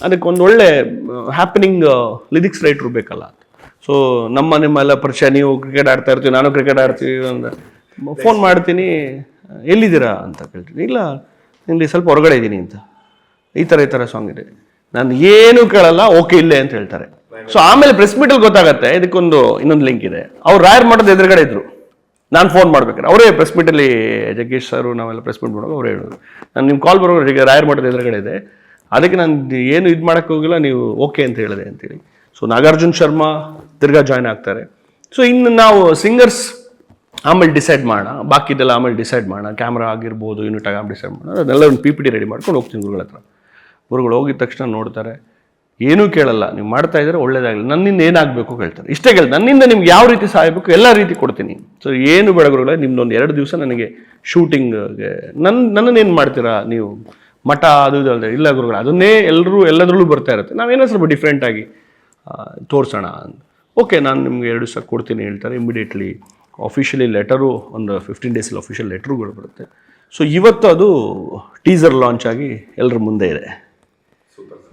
ಅದಕ್ಕೆ ಒಂದು ಒಳ್ಳೆ ಹ್ಯಾಪನಿಂಗ್ ಲಿರಿಕ್ಸ್ ರೈಟ್ರು ಬೇಕಲ್ಲ. ಸೊ ನಿಮ್ಮೆಲ್ಲ ಪರಿಚಯ, ನೀವು ಕ್ರಿಕೆಟ್ ಆಡ್ತಾ ಇರ್ತೀವಿ, ನಾನು ಕ್ರಿಕೆಟ್ ಆಡ್ತೀವಿ ಅಂತ ಫೋನ್ ಮಾಡ್ತೀನಿ, ಎಲ್ಲಿದ್ದೀರಾ ಅಂತ ಕೇಳ್ತೀನಿ, ಇಲ್ಲ ನಿಮಗೆ ಸ್ವಲ್ಪ ಹೊರಗಡೆ ಇದ್ದೀನಿ ಅಂತ, ಈ ಥರ ಸಾಂಗ್ ಇದೆ, ನಾನು ಏನು ಕೇಳಲ್ಲ, ಓಕೆ ಇಲ್ಲೇ ಅಂತ ಹೇಳ್ತಾರೆ. ಸೊ ಆಮೇಲೆ ಪ್ರೆಸ್ ಮೀಟಲ್ಲಿ ಗೊತ್ತಾಗತ್ತೆ ಇದಕ್ಕೊಂದು ಇನ್ನೊಂದು ಲಿಂಕ್ ಇದೆ. ಅವ್ರು ರಾಯರ್ ಮಠದ ಎದುರುಗಡೆ ಇದ್ರು, ನಾನು ಫೋನ್ ಮಾಡ್ಬೇಕಾರೆ ಅವರೇ ಪ್ರೆಸ್ ಮೀಟಲ್ಲಿ, ಜಗ್ಗೇಶ್ ಸರ್ ನಾವೆಲ್ಲ ಪ್ರೆಸ್ ಮೀಟ್ ಮಾಡುವಾಗ ಅವ್ರು ಹೇಳೋದು, ನಾನು ನಿಮ್ಮ ಕಾಲ್ ಬರೋರು ಈಗ ರಾಯರ್ ಮಠದ ಎದುರುಗಡೆ ಇದೆ, ಅದಕ್ಕೆ ನಾನು ಏನು ಇದು ಮಾಡೋಕ್ಕೆ ಹೋಗಿಲ್ಲ, ನೀವು ಓಕೆ ಅಂತ ಹೇಳಿದೆ ಅಂತೇಳಿ. ಸೊ ನಾಗಾರ್ಜುನ್ ಶರ್ಮಾ ತಿರ್ಗಾ ಜಾಯ್ನ್ ಆಗ್ತಾರೆ. ಸೊ ಇನ್ನು ನಾವು ಸಿಂಗರ್ಸ್ ಆಮೇಲೆ ಡಿಸೈಡ್ ಮಾಡೋಣ, ಬಾಕಿದೆಲ್ಲ ಆಮೇಲೆ ಡಿಸೈಡ್ ಮಾಡೋಣ, ಕ್ಯಾಮ್ರಾ ಆಗಿರ್ಬೋದು, ಯೂನಿಟ್ ಆಗಿ ಡಿಸೈಡ್ ಮಾಡೋಣ, ಅದನ್ನೆಲ್ಲ ಒಂದು PPT ರೆಡಿ ಮಾಡ್ಕೊಂಡು ಹೋಗ್ತೀನಿ ಗುರುಗಳ ಹತ್ರ. ಗುರುಗಳು ಹೋಗಿದ ತಕ್ಷಣ ನೋಡ್ತಾರೆ, ಏನೂ ಕೇಳಲ್ಲ, ನೀವು ಮಾಡ್ತಾ ಇದ್ದಾರೆ ಒಳ್ಳೇದಾಗಲಿ, ನನ್ನಿಂದ ಏನಾಗಬೇಕು ಕೇಳ್ತಾರೆ, ಇಷ್ಟೇ ಕೇಳಿ, ನನ್ನಿಂದ ನಿಮ್ಗೆ ಯಾವ ರೀತಿ ಸಹಾಯಬೇಕು ಎಲ್ಲ ರೀತಿ ಕೊಡ್ತೀನಿ. ಸೊ ಏನು ಬೇಡ ಗುರುಗಳೇ, ನಿಮ್ದೊಂದು 2 ದಿವಸ ನನಗೆ ಶೂಟಿಂಗ್ಗೆ ನನ್ನನ್ನೇನು ಮಾಡ್ತೀರಾ ನೀವು, ಮಠ ಅದು ಇದು ಅಲ್ಲದೆ, ಇಲ್ಲ ಗುರುಗಳು ಅದನ್ನೇ ಎಲ್ಲದರಲ್ಲೂ ಬರ್ತಾ ಇರುತ್ತೆ, ನಾವೇನೋ ಸ್ವಲ್ಪ ಡಿಫ್ರೆಂಟಾಗಿ ತೋರಿಸೋಣ ಅಂತ. ಓಕೆ ನಾನು ನಿಮ್ಗೆ 2 ದಿವಸ ಕೊಡ್ತೀನಿ ಹೇಳ್ತಾರೆ. ಇಮಿಡಿಯೇಟ್ಲಿ ಅಫಿಷಿಯಲಿ ಲೆಟರು, ಒಂದು 15 ಡೇಸಲ್ಲಿ ಅಫಿಷಿಯಲ್ ಲೆಟ್ರುಗಳು ಬರುತ್ತೆ. ಸೊ ಇವತ್ತು ಅದು ಟೀಸರ್ ಲಾಂಚ್ ಆಗಿ ಎಲ್ಲರ ಮುಂದೆ ಇದೆ.